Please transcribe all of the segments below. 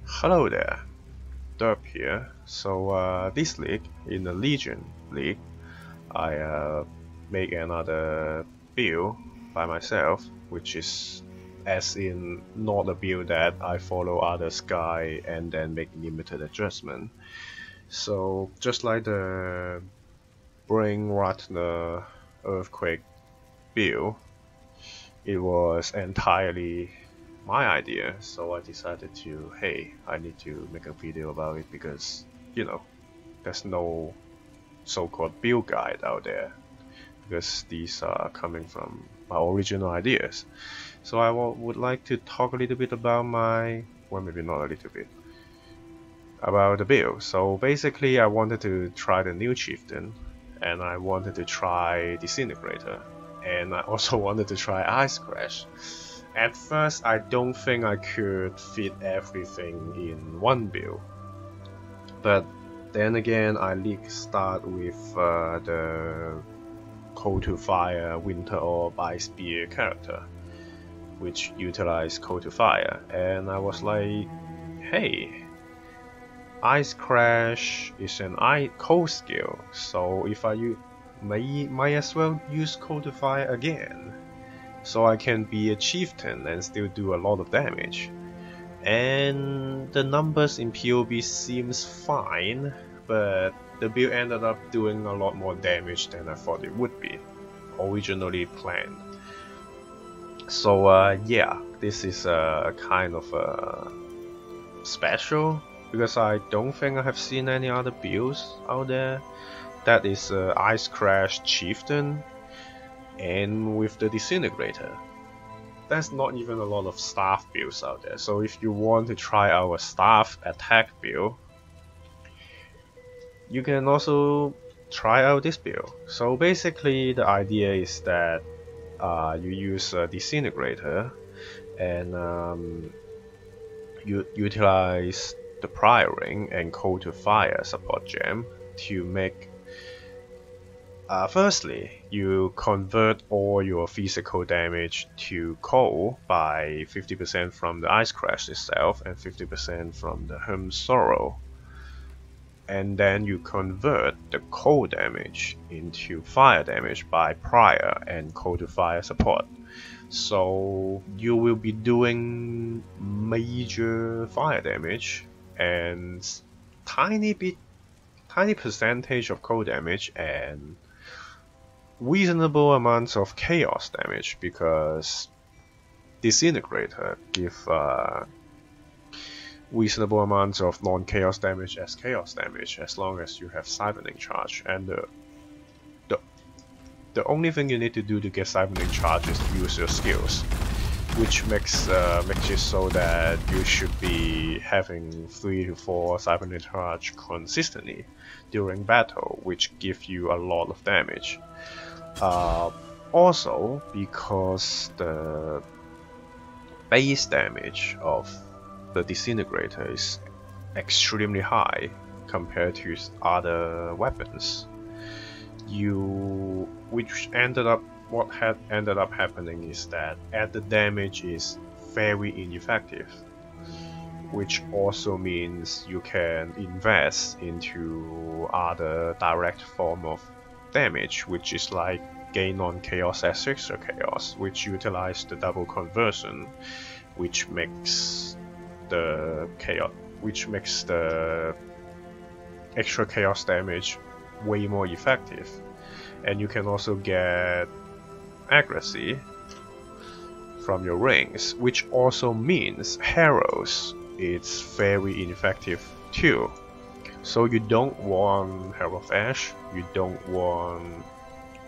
Hello there, Derp here. This league, in the Legion League, I make another build by myself, which is as in not a build that I follow others' guide and then make limited adjustment. So just like the Brain Rotner Earthquake build, it was entirely my idea, so I decided to, hey, I need to make a video about it because, you know, there's no so-called build guide out there because these are coming from my original ideas. So I would like to talk a little bit about well, maybe not a little bit, about the build. So basically I wanted to try the new Chieftain, and I wanted to try Disintegrator, and I also wanted to try Ice Crash. At first, I don't think I could fit everything in one build, but then again, I start with the Cold to Fire, Winter Orb, Ice Spear character, which utilize Cold to Fire, and I was like, hey, Ice Crash is an cold skill, so if I might as well use Cold to Fire again, so I can be a Chieftain and still do a lot of damage. And the numbers in POB seems fine, but the build ended up doing a lot more damage than I thought it would be, originally planned. So yeah, this is a kind of special, because I don't think I have seen any other builds out there that is Ice Crash Chieftain and with the Disintegrator. There's not even a lot of staff builds out there, so if you want to try our staff attack build, you can also try out this build. So basically the idea is that you use a Disintegrator and you utilize the Prioring and Cold to Fire support gem to make firstly, you convert all your physical damage to cold by 50% from the Ice Crash itself and 50% from the Herm's Sorrow. And then you convert the cold damage into fire damage by Prior and Cold to Fire support. So you will be doing major fire damage and tiny percentage of cold damage and reasonable amounts of chaos damage, because Disintegrator give reasonable amounts of non-chaos damage as chaos damage as long as you have Siphoning Charge, and the only thing you need to do to get Siphoning Charge is to use your skills, which makes it so that you should be having 3 to 4 Siphoning Charge consistently during battle, which give you a lot of damage. Also, because the base damage of the Disintegrator is extremely high compared to other weapons, what had ended up happening is that added damage is very ineffective, which also means you can invest into other direct form of damage, which is like gain on chaos as extra chaos, which utilize the double conversion, which makes the extra chaos damage way more effective. And you can also get accuracy from your rings, which also means Heralds is very ineffective too. So you don't want Herald of Ash, you don't want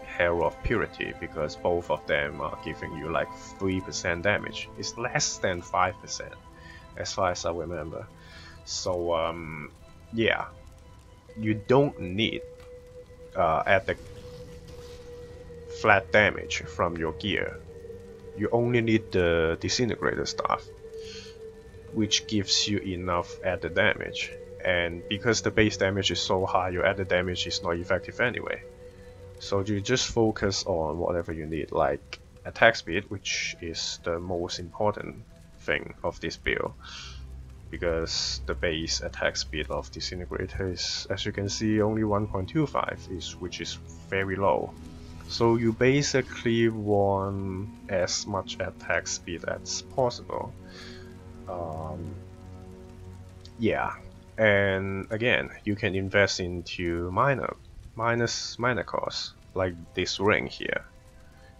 Herald of Purity, because both of them are giving you like 3% damage. It's less than 5% as far as I remember. So yeah, you don't need add the flat damage from your gear. You only need the Disintegrator staff, which gives you enough added damage. And because the base damage is so high, your added damage is not effective anyway. So you just focus on whatever you need, like attack speed, which is the most important thing of this build, because the base attack speed of Disintegrator is, as you can see, only 1.25, which is very low. So you basically want as much attack speed as possible. Yeah, and again, you can invest into minor costs, like this ring here.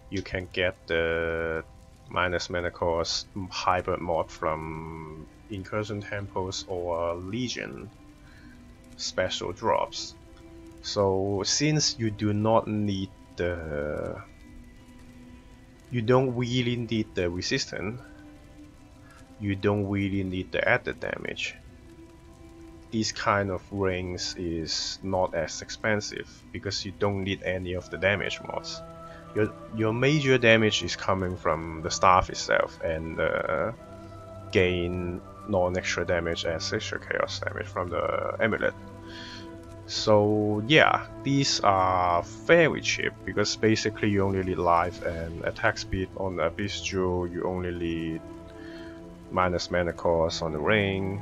You can get the minus mana cost hybrid mod from Incursion Temples or Legion special drops. So since you do not need you don't really need the resistance, you don't really need the added damage. These kind of rings is not as expensive because you don't need any of the damage mods. Your major damage is coming from the staff itself and gain non-extra damage as extra chaos damage from the amulet. So yeah, these are very cheap because basically you only need life and attack speed on the Abyss Jewel, you only need minus mana cost on the ring.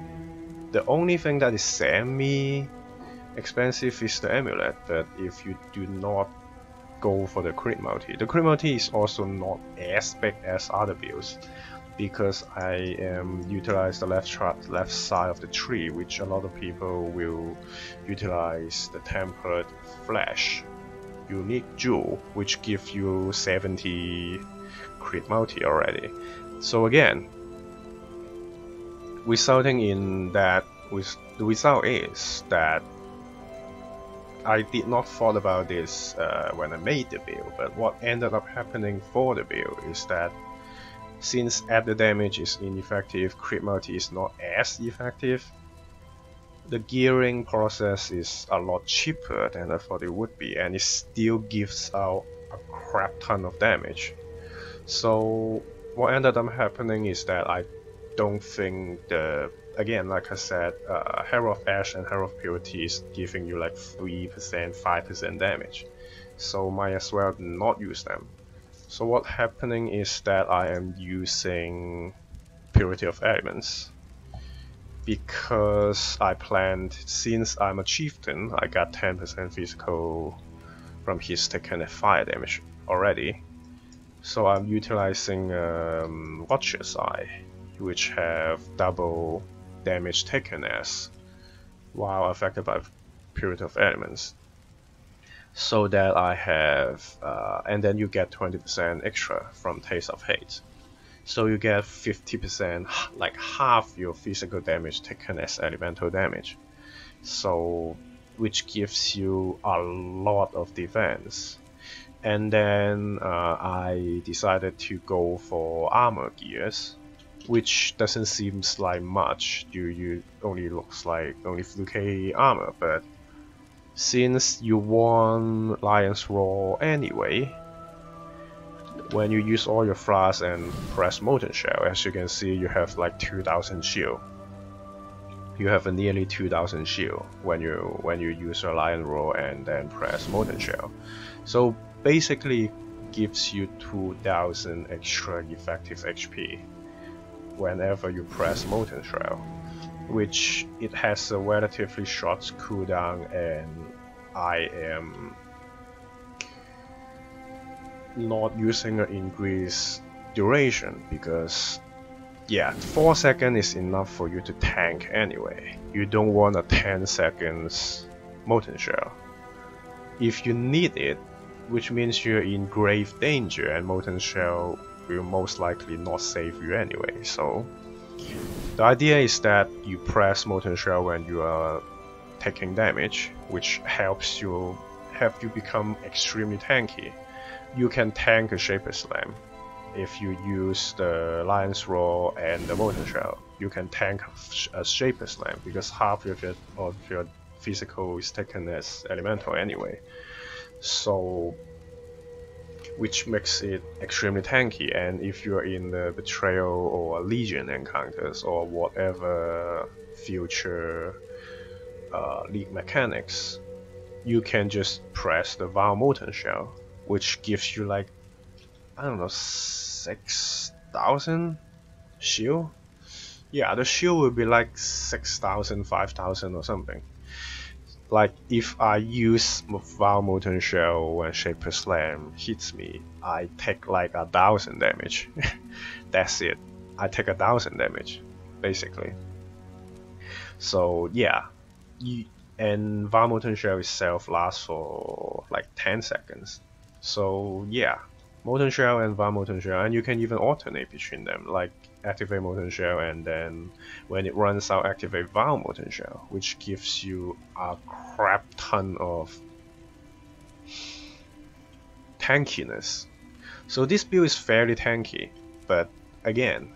The only thing that is semi-expensive is the amulet, but if you do not go for the crit multi. The crit multi is also not as big as other builds because I utilize the left side of the tree, which a lot of people will utilize the tempered flash unique jewel, which gives you 70 crit multi already. So again, resulting in that, the result is that I did not thought about this when I made the build, but what ended up happening for the build is that since added damage is ineffective, crit multi is not as effective, the gearing process is a lot cheaper than I thought it would be, and it still gives out a crap ton of damage. So what ended up happening is that I don't think again, like I said, Herald of Ash and Herald of Purity is giving you like 3%, 5% damage. So might as well not use them. So what's happening is that I am using Purity of Elements because I planned, since I'm a Chieftain, I got 10% physical from his taken fire damage already. So I'm utilizing Watcher's Eye, which have double damage taken as while affected by Purity of Elements. So that I have, and then you get 20% extra from Taste of Hate. So you get 50%, like half your physical damage taken as elemental damage. So, which gives you a lot of defense. And then I decided to go for armor gears, which doesn't seem like much. You only looks like only 3k armor, but since you want Lion's Roar anyway, when you use all your flasks and press Molten Shell, as you can see, you have like 2000 shield. You have a nearly 2000 shield when you use your Lion Roar and then press Molten Shell. So basically, gives you 2000 extra effective HP whenever you press Molten Shell, which it has a relatively short cooldown, and I am not using an increased duration because yeah, 4 seconds is enough for you to tank anyway. You don't want a 10 seconds Molten Shell. If you need it, which means you're in grave danger, and Molten Shell will most likely not save you anyway. So the idea is that you press Molten Shell when you are taking damage, which helps you become extremely tanky. You can tank a Shaper Slam if you use the Lion's Roar and the Molten Shell. You can tank a Shaper Slam because half of your physical is taken as elemental anyway. So, which makes it extremely tanky. And if you're in the Betrayal or Legion encounters or whatever future League mechanics, you can just press the Vow Molten Shell, which gives you like, I don't know, 6000 shield? yeah, the shield will be like 6,000, 5,000 or something. Like if I use Vow Molten Shell when Shaper Slam hits me, I take like 1,000 damage. That's it. I take 1,000 damage, basically. So yeah, and Vow Molten Shell itself lasts for like 10 seconds. So yeah, Molten Shell and Vow Molten Shell, and you can even alternate between them, like activate Molten Shell and then when it runs out activate Vow Molten Shell, which gives you a crap ton of tankiness. So this build is fairly tanky, but again,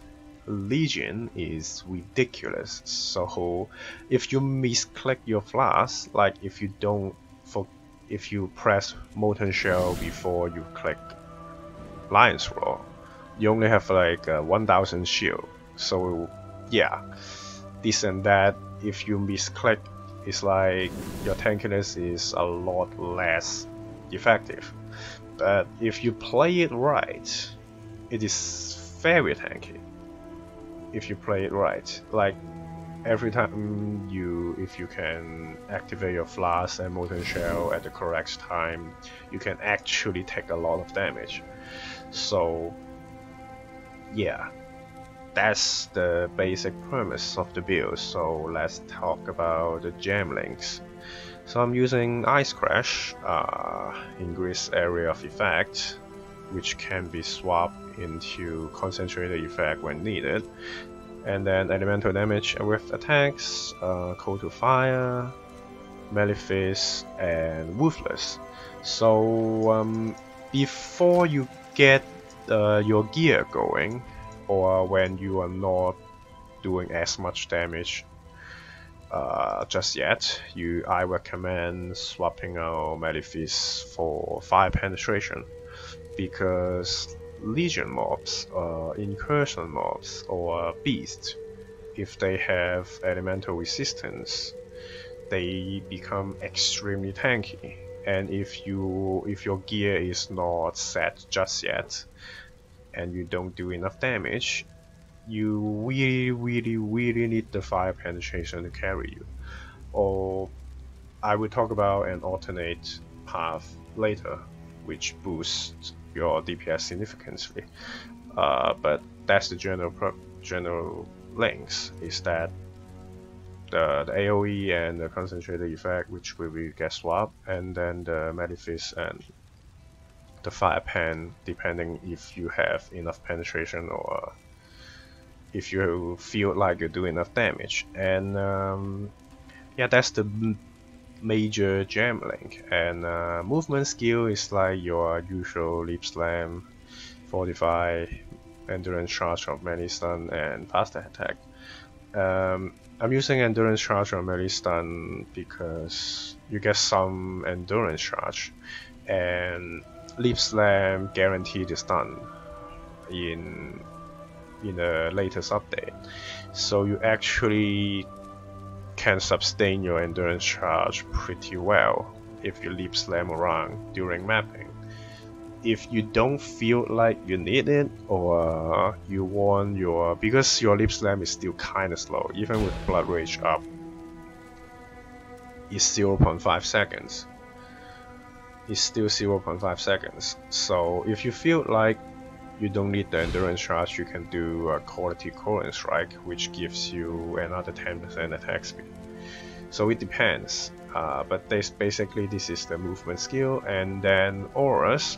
Legion is ridiculous. So if you misclick your flask, like if you don't if you press Molten Shell before you click Lion's Roar, you only have like 1,000 shield. So yeah, this and that, if you misclick, it's like your tankiness is a lot less effective. But if you play it right, it is very tanky. If you play it right, like every time if you can activate your flask and Molten Shell at the correct time, you can actually take a lot of damage. So yeah, that's the basic premise of the build. So let's talk about the gem links. So I'm using Ice Crash, increase area of effect, which can be swapped into concentrated effect when needed, and then elemental damage with attacks, Cold to Fire, Malefice, and Ruthless. So before you get your gear going, or when you are not doing as much damage just yet, I recommend swapping out Malefice for fire penetration, because Legion mobs, incursion mobs, or beasts, if they have elemental resistance, they become extremely tanky. And if your gear is not set just yet, and you don't do enough damage, you really need the fire penetration to carry you. Or I will talk about an alternate path later, which boosts your DPS significantly. But that's the general links, is that the AoE and the concentrated effect, which will get swapped, and then the Malefice and the fire pen, depending if you have enough penetration or if you feel like you do enough damage. And yeah, that's the major gem link. And movement skill is like your usual leap slam, fortify, endurance charge of melee stun, and fast attack. I'm using endurance charge on melee stun because you get some endurance charge, and leap slam guaranteed stun in the latest update, so you actually can sustain your endurance charge pretty well if you leap slam around during mapping. If you don't feel like you need it, or you want because your leap slam is still kinda slow, even with blood rage up, it's 0.5 seconds. It's still 0.5 seconds. So if you feel like you don't need the endurance charge, you can do a quality Colon Strike, which gives you another 10% attack speed. So it depends, but this is the movement skill. And then auras,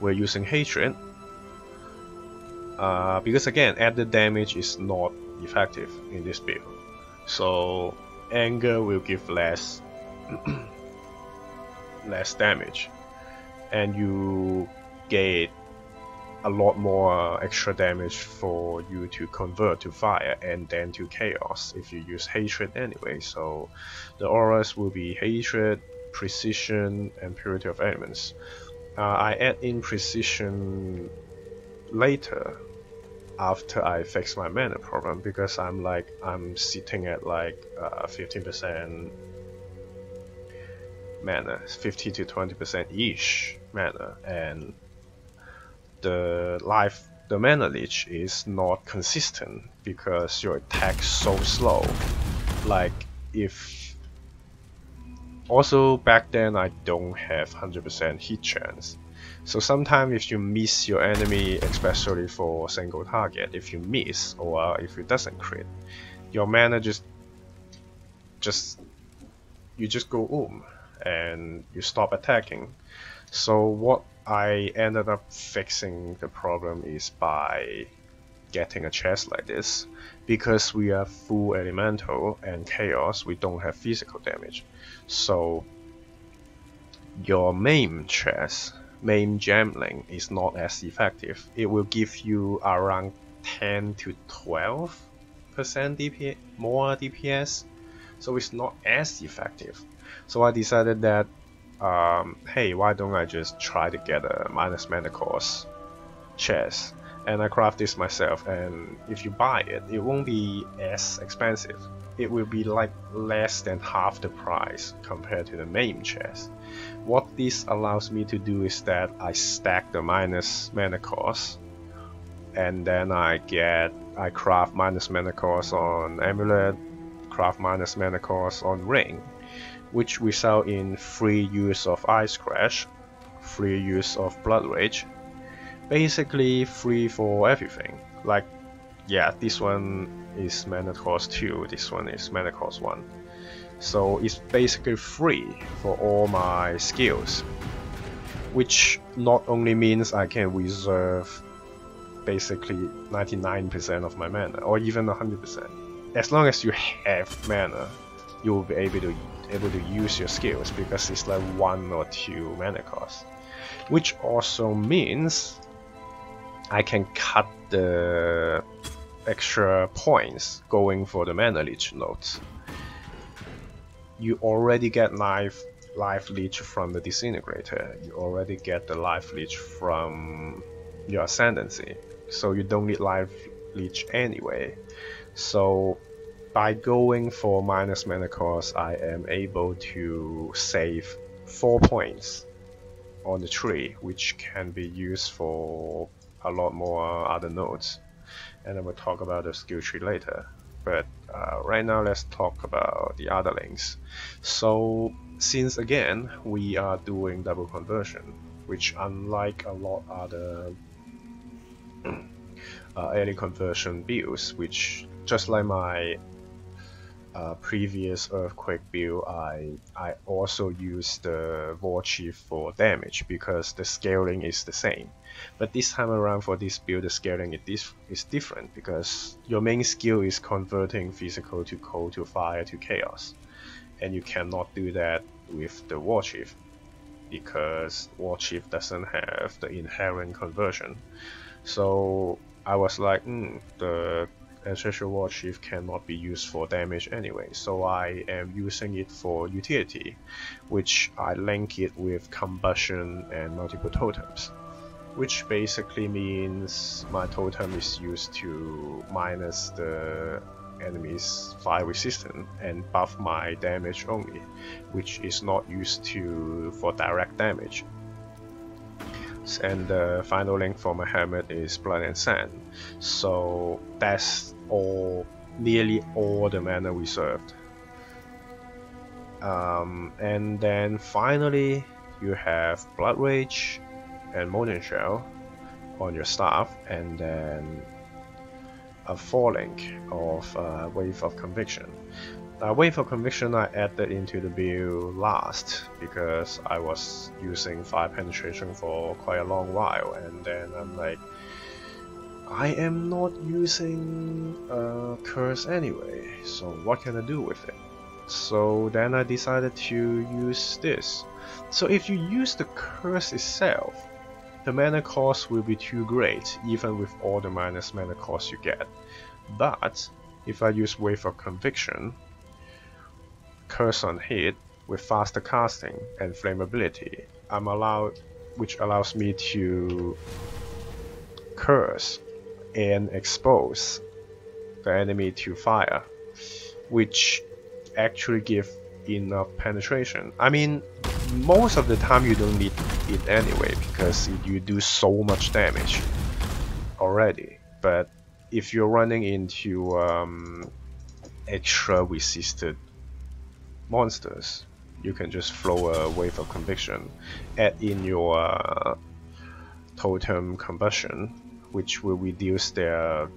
we're using Hatred, because again, added damage is not effective in this build. So anger will give less damage, and you get a lot more extra damage for you to convert to fire and then to chaos if you use Hatred anyway. So the auras will be Hatred, Precision, and Purity of Elements. I add in Precision later, after I fix my mana problem, because I'm sitting at like 15% mana, 50 to 20% each mana, and the life the mana leech is not consistent because your attack's so slow. Like if also back then I don't have 100% hit chance. So sometimes if you miss your enemy, especially for single target, if you miss or if it doesn't crit, your mana just go and you stop attacking. So what I ended up fixing the problem is by getting a chest like this. Because we are full elemental and chaos, we don't have physical damage. So your main chest, main gambling is not as effective. It will give you around 10 to 12% DPS, more DPS, so it's not as effective. So I decided that, hey, why don't I just try to get a minus mana cost chest, and I craft this myself, and if you buy it, it won't be as expensive. It will be like less than half the price compared to the main chest. What this allows me to do is that I stack the minus mana cost, and then I craft minus mana cost on amulet, craft minus mana cost on ring, which result in free use of ice crash, free use of blood rage, basically free for everything. Like, yeah, this one is mana cost 2, this one is mana cost 1. So it's basically free for all my skills, which not only means I can reserve basically 99% of my mana, or even 100%. As long as you have mana, you will be able to use your skills, because it's like 1 or 2 mana cost. Which also means I can cut the extra points going for the mana leech nodes. You already get life leech from the Disintegrator, you already get the life leech from your Ascendancy, so you don't need life leech anyway. So by going for minus mana cost, I am able to save 4 points on the tree, which can be used for a lot more other nodes, and I will talk about the skill tree later. But right now let's talk about the other links. So since again we are doing double conversion, which unlike a lot other early conversion builds, which just like my previous earthquake build, I also use the war chief for damage because the scaling is the same. But this time around for this build, the scaling is different, because your main skill is converting physical to cold to fire to chaos, and you cannot do that with the war chief because war chief doesn't have the inherent conversion. So I was like, the Ancestral War Chief cannot be used for damage anyway, so I am using it for utility, which I link it with combustion and multiple totems, which basically means my totem is used to minus the enemy's fire resistance and buff my damage only, which is not used for direct damage. And the final link for my helmet is Blood and Sand, so that's nearly all the mana reserved. And then finally you have Blood Rage and Molten Shell on your staff, and then a 4 link of Wave of Conviction. Wave of Conviction I added into the build last because I was using 5 penetration for quite a long while, and then I'm like, I am not using curse anyway, so what can I do with it? So then I decided to use this. So if you use the curse itself, the mana cost will be too great even with all the minus mana cost you get. But if I use Wave of Conviction, curse on hit with faster casting and flammability, which allows me to curse and expose the enemy to fire, which actually give enough penetration. I mean, most of the time you don't need it anyway because you do so much damage. already. But if you're running into extra resisted monsters, you can just throw a wave of conviction, add in your totem combustion, which will reduce their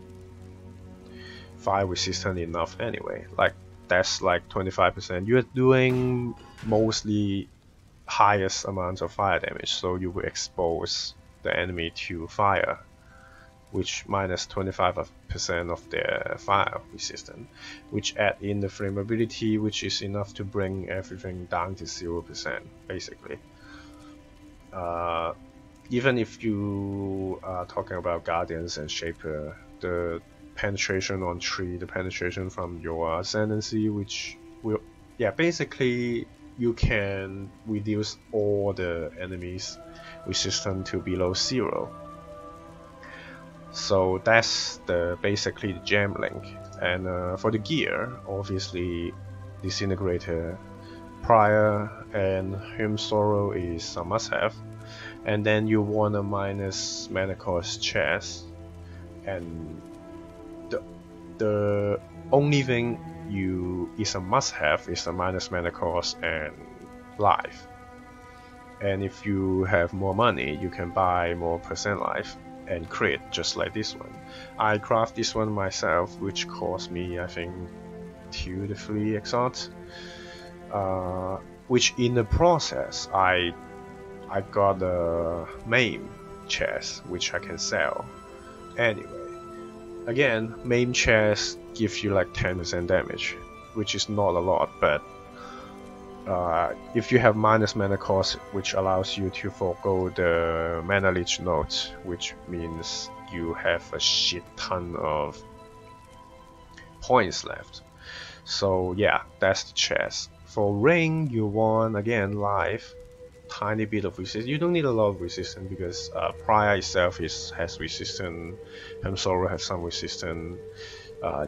fire resistance enough anyway. Like that's like 25%. You're doing mostly highest amounts of fire damage, so you will expose the enemy to fire, which minus 25% of their fire resistance, which add in the flammability, which is enough to bring everything down to 0% basically. Even if you are talking about Guardians and Shaper, the penetration on 3, the penetration from your Ascendancy, which will, yeah, basically you can reduce all the enemies' resistance to below 0. So that's basically the gem link. And for the gear, obviously Disintegrator, Prior, and Hymn Sorrow is a must-have. And then you want a minus mana cost chest, and the only thing is a must-have is a minus mana cost and life. And if you have more money, you can buy more percent life and crit, just like this one. I craft this one myself, which cost me I think 2 to 3 exots. Which in the process I got a maim chest which I can sell. Anyway, again, maim chest gives you like 10% damage, which is not a lot, but if you have minus mana cost, which allows you to forego the mana leech nodes, which means you have a shit ton of points left. So yeah, that's the chest. For ring, you want again life, tiny bit of resistance. You don't need a lot of resistance because Prior itself has resistance, Hemsora has some resistance.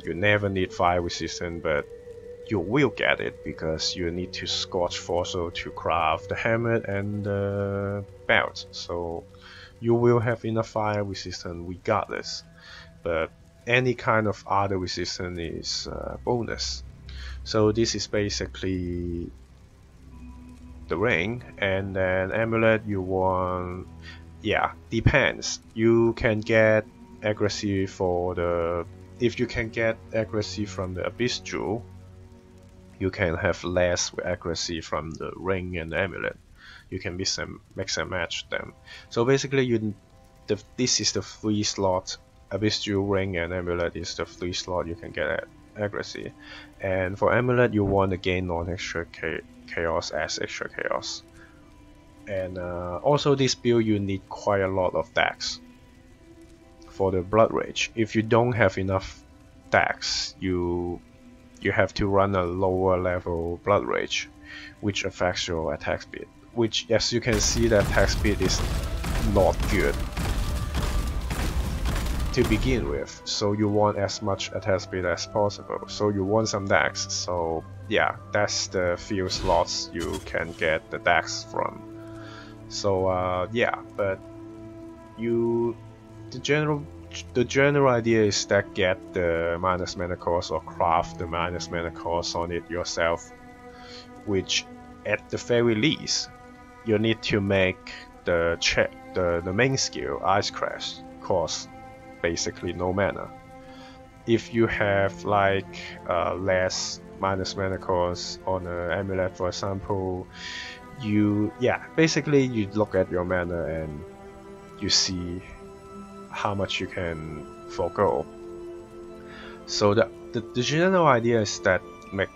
You never need fire resistance, but you will get it because you need to Scorch Fossil to craft the helmet and the belt. So you will have enough fire resistance regardless. But any kind of other resistance is bonus. So this is basically the ring. And then amulet you want, yeah, depends. You can get accuracy for the, if you can get accuracy from the Abyss Jewel, you can have less accuracy from the ring and the amulet. You can mix and match them. So basically this is the 3 slot. Abyss Jewel, ring and amulet is the 3 slot you can get accuracy. And for amulet you want to gain non-extra chaos as extra chaos. And also this build you need quite a lot of dex for the blood rage. If you don't have enough dex, you have to run a lower level blood rage, which affects your attack speed, which as you can see the attack speed is not good to begin with, so you want as much attack speed as possible, so you want some dex. So yeah, that's the few slots you can get the dex from. So yeah, but the general idea is that get the minus mana cost or craft the minus mana cost on it yourself, which at the very least you need to make the main skill Ice Crash cost basically no mana. If you have like less minus mana cost on an amulet, for example, basically you look at your mana and you see how much you can forego. So the general idea is that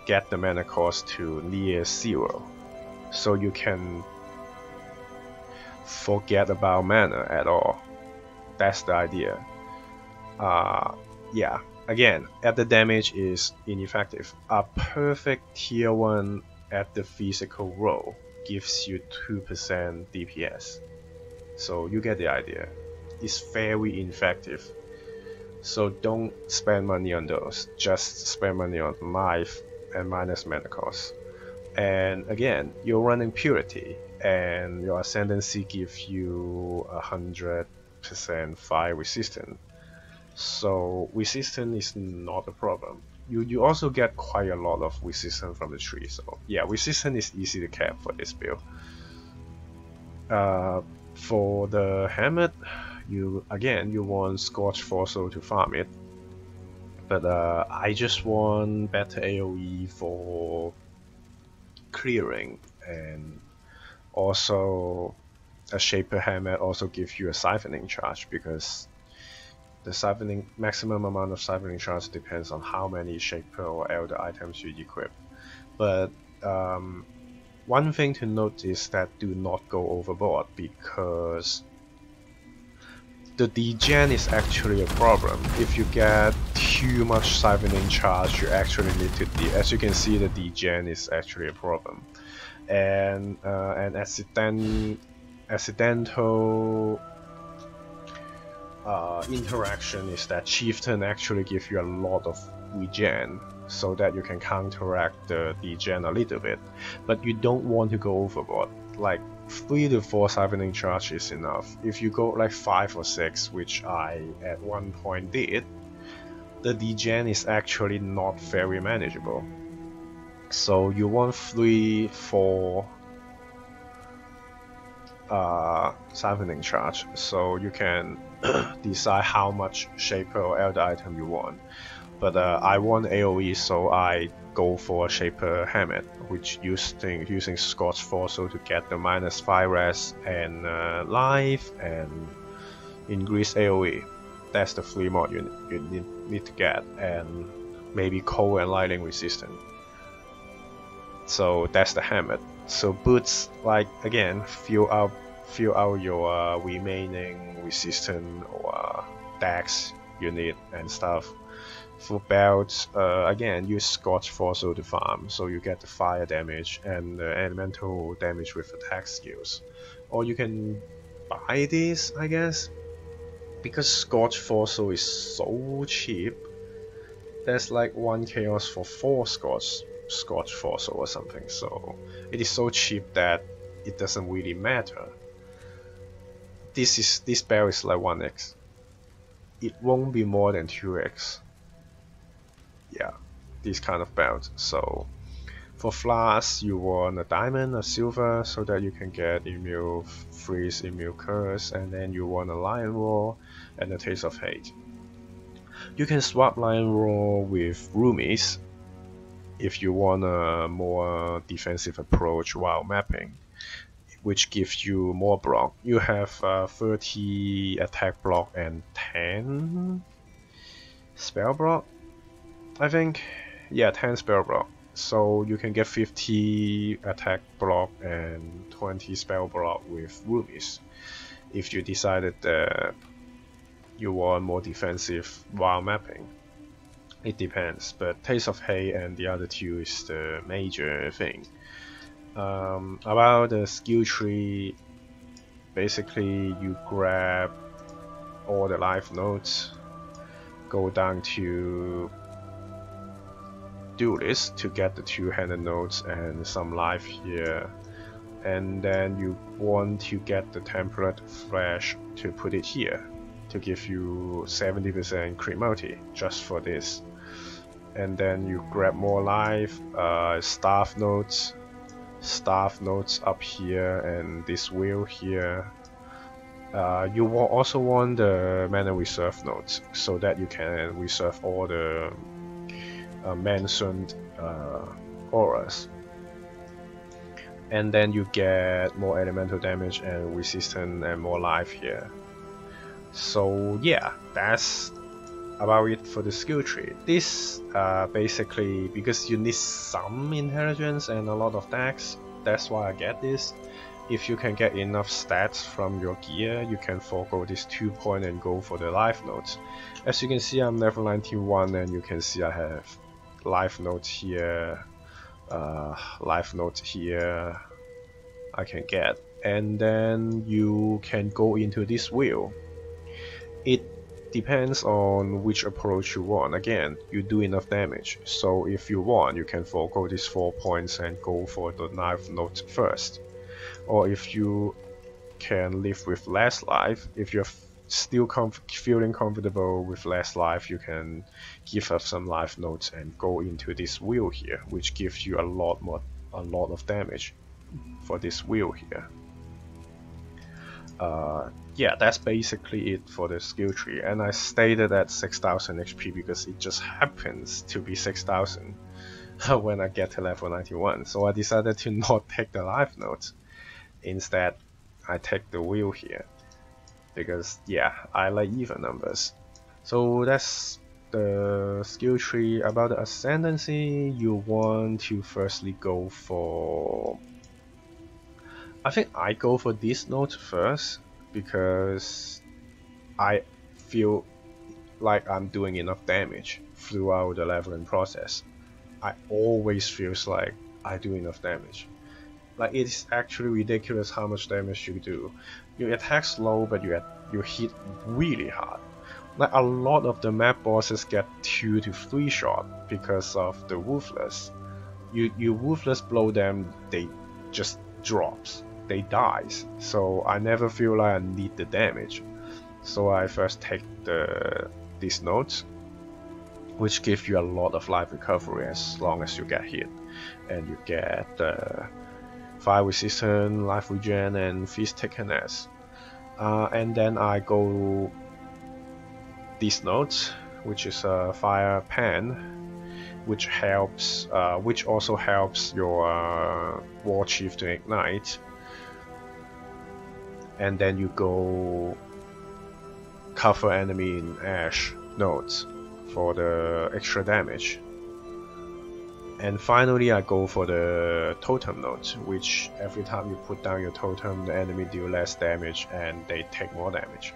get the mana cost to near 0, so you can forget about mana at all. That's the idea. Yeah, again, at the damage is ineffective. A perfect tier 1 at the physical roll gives you 2% DPS. So you get the idea. It's very ineffective. So don't spend money on those. Just spend money on life and minus mana cost. And again, you're running Purity, and your Ascendancy gives you 100% fire resistance. so resistance is not a problem. You also get quite a lot of resistance from the tree, so yeah, resistance is easy to cap for this build. For the helmet, you want Scorch Fossil to farm it, but I just want better AoE for clearing, and also a Shaper helmet also gives you a siphoning charge, because the maximum amount of siphoning charge depends on how many Shaper or Elder items you equip. But one thing to note is that do not go overboard, because the degen is actually a problem. If you get too much siphoning charge, you actually need to as you can see, the degen is actually a problem. And an accidental interaction is that Chieftain actually gives you a lot of regen, so that you can counteract the degen a little bit, but you don't want to go overboard. Like 3 to 4 siphoning charge is enough. If you go like 5 or 6, which I at one point did, the degen is actually not very manageable. So you want 3, 4 siphoning charge, so you can decide how much Shaper or Elder item you want. But I want AoE, so I go for a Shaper helmet, which using Scorch Fossil to get the -5 res and life and increase AoE. That's the 3 mod you need to get, and maybe cold and lightning resistant. So that's the helmet. So boots, like again, fill out your remaining resistant or dex you need and stuff. For belts, again, use Scorch Fossil to farm, so you get the fire damage and the elemental damage with attack skills. Or you can buy these, I guess, because Scorch Fossil is so cheap. There's like 1 chaos for 4 Scorch Fossil or something, so it is so cheap that it doesn't really matter. This bell is like 1x. It won't be more than 2x. Yeah, these kind of belts. So for flasks, you want a diamond, a silver, so that you can get Immune Freeze, Immune Curse, and then you want a Lion Roar and a Taste of Hate. You can swap Lion Roar with Roomies if you want a more defensive approach while mapping, which gives you more block. You have 30 attack block and 10 spell block, I think. Yeah, 10 spell block. So you can get 50 attack block and 20 spell block with Roomies, if you decided that you want more defensive while mapping. It depends, but Taste of Hate and the other 2 is the major thing. About the skill tree, basically you grab all the life nodes, go down to Duelist to get the 2-handed nodes and some life here, and then you want to get the Temperate Flash to put it here to give you 70% crit multi just for this. And then you grab more life, staff nodes up here, and this wheel here. You also want the mana reserve nodes, so that you can reserve all the mentioned auras. And then you get more elemental damage and resistance and more life here. So yeah, that's about it for the skill tree. This basically, because you need some intelligence and a lot of dex, that's why I get this. If you can get enough stats from your gear, you can forego this 2 point and go for the life nodes. As you can see, I'm level 91, and you can see I have life nodes here, I can get. And then you can go into this wheel. It depends on which approach you want. Again, you do enough damage, so if you want, you can forego these 4 points and go for the knife node first. Or if you can live with less life, if you're still feeling comfortable with less life, you can give up some life notes and go into this wheel here, which gives you a lot of damage for this wheel here. Yeah, that's basically it for the skill tree, and I stated at 6000 HP because it just happens to be 6000 when I get to level 91, so I decided to not take the life notes. Instead, I take the wheel here because yeah, I like even numbers. So that's the skill tree. About the ascendancy, you want to firstly go for, I think I go for this note first because I feel like I'm doing enough damage throughout the leveling process. I always feels like I do enough damage. Like, it's actually ridiculous how much damage you do. You attack slow, but you hit really hard. Like, a lot of the map bosses get 2 to 3 shot because of the Ruthless. You Ruthless blow them, they just drops. They dies. So I never feel like I need the damage. So I first take these notes, which give you a lot of life recovery as long as you get hit. And you get fire resistance, life regen, and feast takenness. And then I go these notes, which is a fire pan, which helps, which also helps your war chief to ignite. And then you go cover enemy in ash notes for the extra damage. And finally I go for the totem note, which every time you put down your totem, the enemy deal less damage and they take more damage.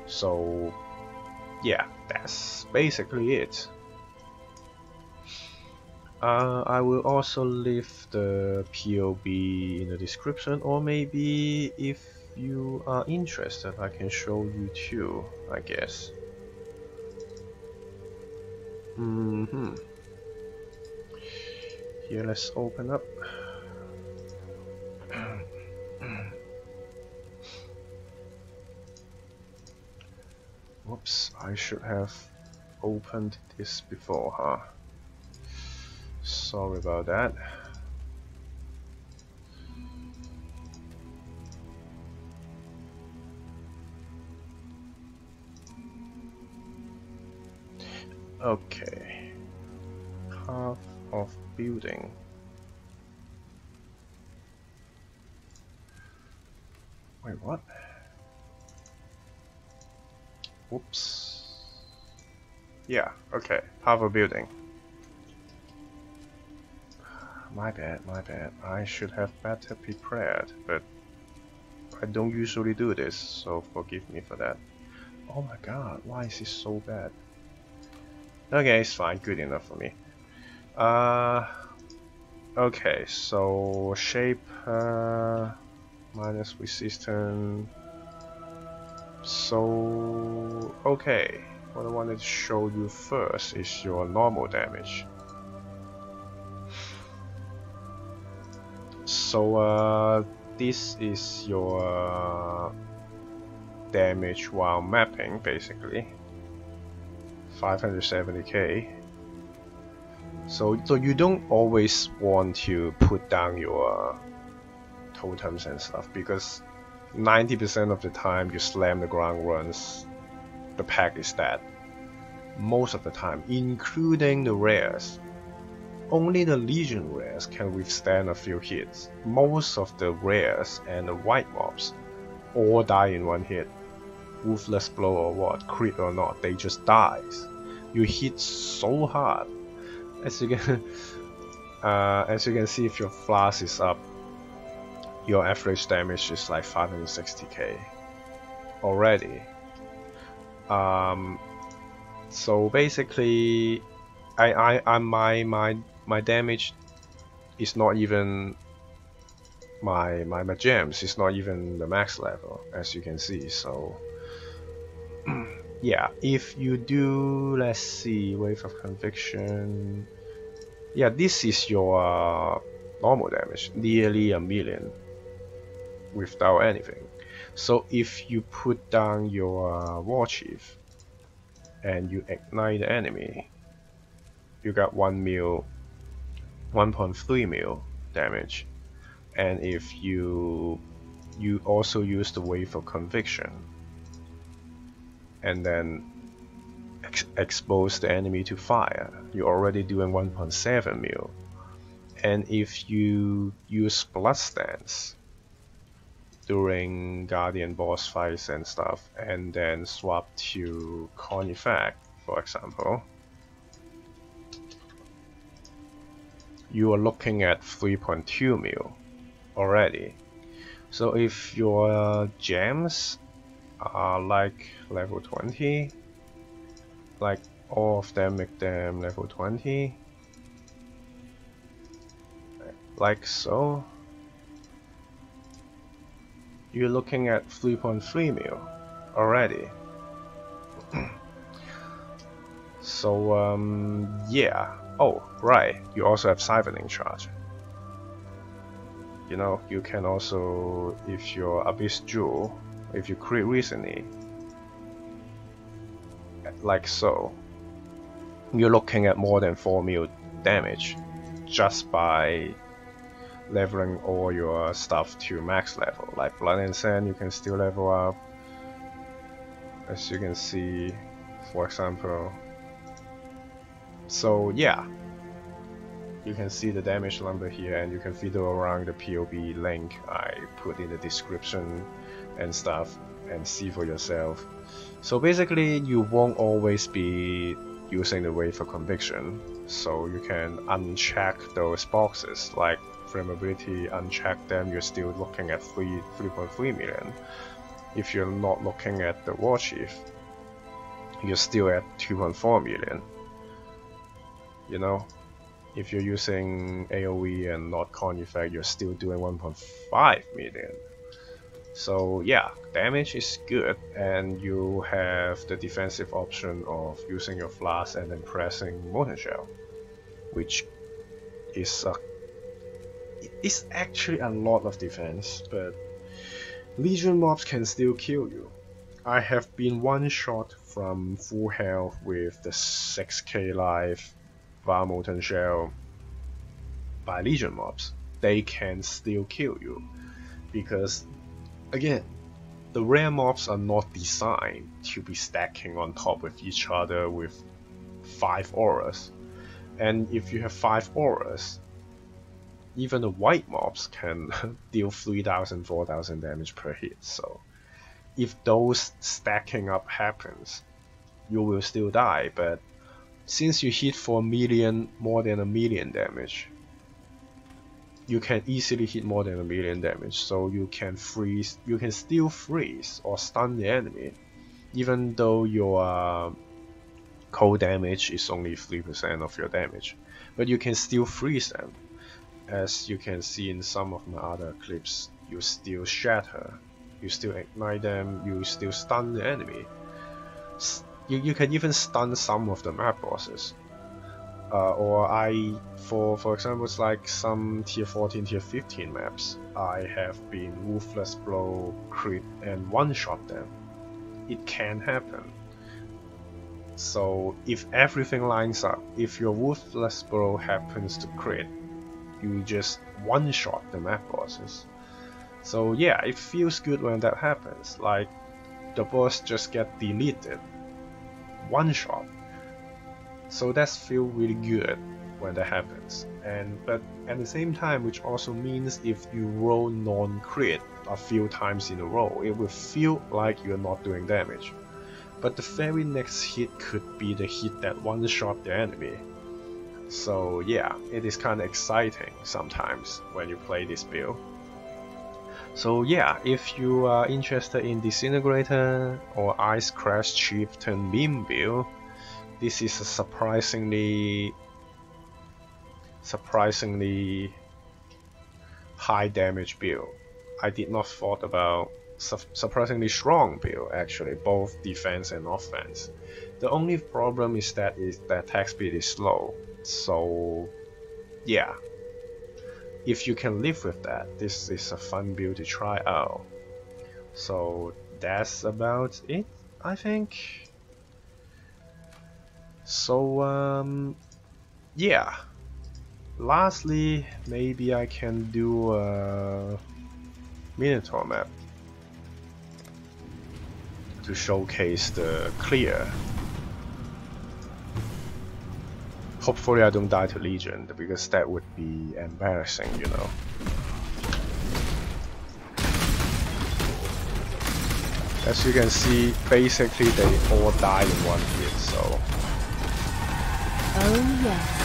So yeah, that's basically it. I will also leave the POB in the description, or maybe if you are interested I can show you too, I guess. Here, let's open up. Whoops, I should have opened this before, huh? Sorry about that. Okay. Path of building. Wait, what? Whoops. Yeah, okay. Path of building. My bad. I should have better prepared, but I don't usually do this, so forgive me for that. Oh my god, why is this so bad? Okay, it's fine, good enough for me. Okay, so shape minus resistance. So okay, what I wanted to show you first is your normal damage. So this is your damage while mapping, basically 570k. So you don't always want to put down your totems and stuff, because 90% of the time you slam the ground runs, the pack is dead. Most of the time, including the rares. Only the Legion rares can withstand a few hits. Most of the rares and the white mobs all die in one hit. Ruthless blow or what, crit or not, they just dies. You hit so hard. As you can see, if your flask is up, your average damage is like 560k already. So basically, my damage is not even my gems is not even the max level, as you can see. So yeah, if you do, let's see, wave of conviction, yeah, this is your normal damage, nearly 1 million without anything. So if you put down your war chief and you ignite the enemy, you got 1.3 mil damage. And if you also use the wave of conviction and then expose the enemy to fire, you're already doing 1.7 mil. And if you use blood stance during Guardian boss fights and stuff, and then swap to Con effect, for example, you are looking at 3.2 mil already. So if your gems are like level 20, like all of them make them level 20, like so, you're looking at 3.3 mil already. So yeah. Oh right, you also have siphoning charge. You know, you can also, if your Abyss Jewel, if you crit recently, like so, you're looking at more than 4 mil damage just by leveling all your stuff to max level. Like Blood and Sand, you can still level up, as you can see, for example. So yeah, you can see the damage number here, and you can fiddle around the POE link I put in the description and stuff and see for yourself. So basically, you won't always be using the wave for conviction, so you can uncheck those boxes like flammability, uncheck them, you're still looking at 3.3 million. If you're not looking at the war chief, you're still at 2.4 million. You know, if you're using AoE and not Con effect, you're still doing 1.5 million. So yeah, damage is good, and you have the defensive option of using your flask and then pressing Molten Shell, which is it's actually a lot of defense, but Legion mobs can still kill you. I have been one shot from full health with the 6k life via Molten Shell by Legion mobs. They can still kill you, because again, the rare mobs are not designed to be stacking on top of each other with 5 auras. And if you have 5 auras, even the white mobs can deal 3000, 4000 damage per hit. So if those stacking up happens, you will still die, but since you hit for more than a million damage, you can easily hit more than a million damage, so you can still freeze or stun the enemy, even though your cold damage is only 3% of your damage, but you can still freeze them. As you can see in some of my other clips, you still shatter, you still ignite them, you still stun the enemy. You can even stun some of the map bosses. For example, it's like some tier 14, tier 15 maps, I have been Ruthless Blow, crit, and one-shot them. It can happen. So if everything lines up, if your Ruthless Blow happens to crit, you just one-shot the map bosses. So yeah, it feels good when that happens, like the boss just get deleted, one-shot. So that feels really good when that happens. But at the same time, which also means if you roll non-crit a few times in a row, it will feel like you're not doing damage. But the very next hit could be the hit that one-shot the enemy. So yeah, it is kind of exciting sometimes when you play this build. So yeah, if you are interested in Disintegrator or Ice Crash Chieftain meme build, this is a surprisingly high damage build. I did not thought about surprisingly strong build actually, both defense and offense. The only problem is that attack speed is slow. So yeah, if you can live with that, this is a fun build to try out. So that's about it, I think. So yeah. Lastly, maybe I can do a Minotaur map to showcase the clear. Hopefully I don't die to Legion, because that would be embarrassing, you know. As you can see, basically they all die in one hit, so... Oh yes.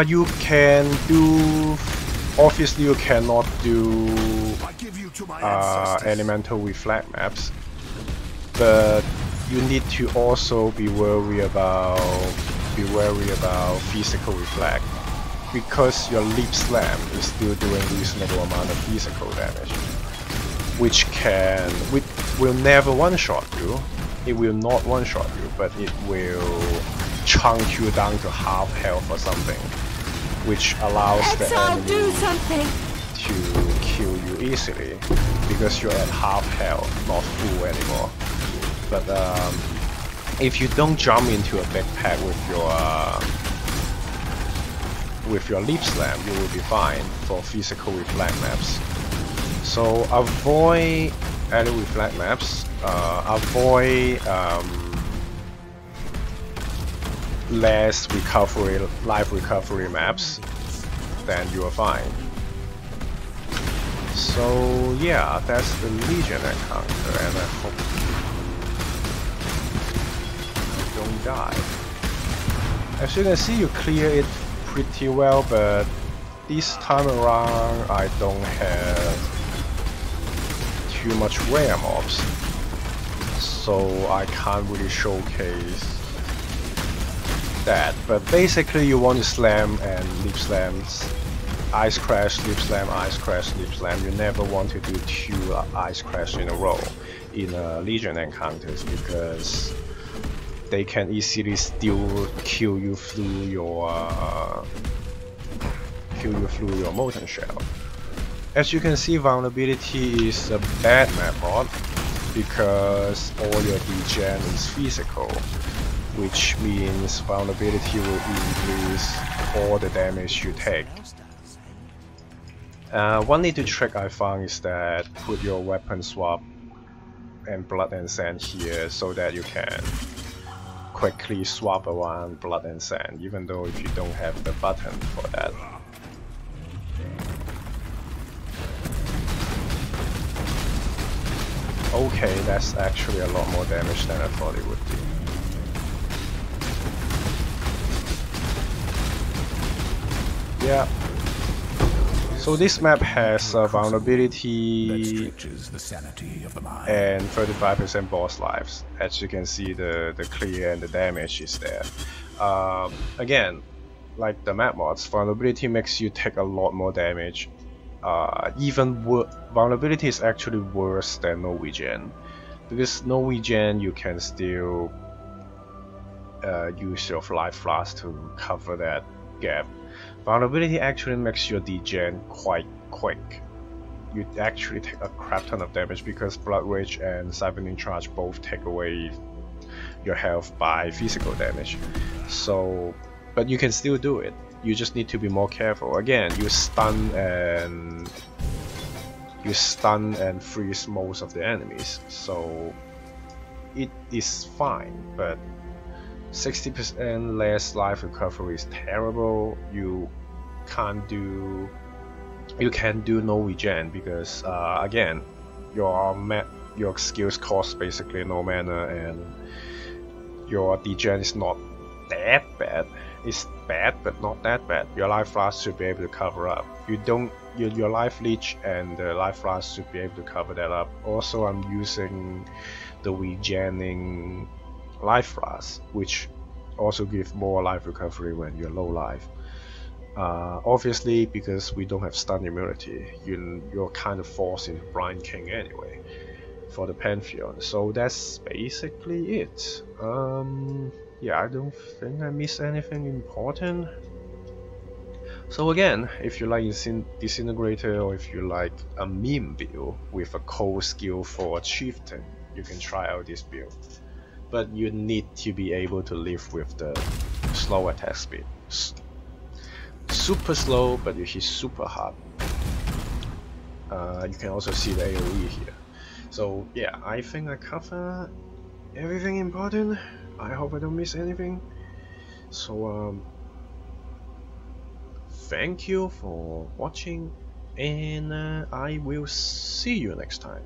You can do... Obviously you cannot do elemental with flag maps, but you need to also be wary about physical with flag, because your leap slam is still doing reasonable amount of physical damage, which will never one-shot you. It will not one-shot you, but it will chunk you down to half health or something, which allows the enemy to kill you easily, because you're at half health, not full anymore. But if you don't jump into a big pack with your leap slam, you will be fine for physical with flag maps. So avoid enemy with flag maps, avoid less life recovery maps, then you are fine. So yeah, that's the Legion encounter, and I hope you don't die. As you can see, you clear it pretty well, but this time around I don't have too much rare mobs, so I can't really showcase that. But basically you want to slam and leap slams, ice crash, leap slam, ice crash, leap slam. You never want to do 2 ice crash in a row in Legion encounters, because they can easily still kill you through your molten shell. As you can see, vulnerability is a bad map mod, because all your degen is physical, which means vulnerability will increase all the damage you take. One little trick I found is that put your weapon swap and blood and sand here, so that you can quickly swap around blood and sand, even though if you don't have the button for that. Okay, that's actually a lot more damage than I thought it would be. Yeah. So this map has vulnerability and 35% boss lives. As you can see, the clear and the damage is there. Again, like the map mods, vulnerability makes you take a lot more damage. Vulnerability is actually worse than no regen, because no regen you can still use your life flask to cover that gap. Vulnerability actually makes your degen quite quick. You actually take a crap ton of damage, because Blood Rage and Cybernetic Charge both take away your health by physical damage. So, but you can still do it. You just need to be more careful. Again, you stun and freeze most of the enemies, so it is fine. But 60% less life recovery is terrible. You can do no regen, because again, your skills cost basically no mana, and your degen is not that bad. It's bad, but not that bad. Your life flask should be able to cover up. Your life leech and the life flask should be able to cover that up. Also, I'm using the regening life flask, which also give more life recovery when you're low life. Obviously, because we don't have stun immunity, you're kind of forced into Blind King anyway for the Pantheon. So that's basically it. Yeah, I don't think I missed anything important. So again, if you like Disintegrator, or if you like a meme build with a cold skill for a Chieftain, you can try out this build. But you need to be able to live with the slow attack speed. Super slow, but you hit super hard. You can also see the AoE here. So yeah, I think I cover everything important. I hope I don't miss anything. So thank you for watching, and I will see you next time.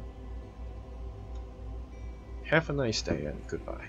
Have a nice day and goodbye.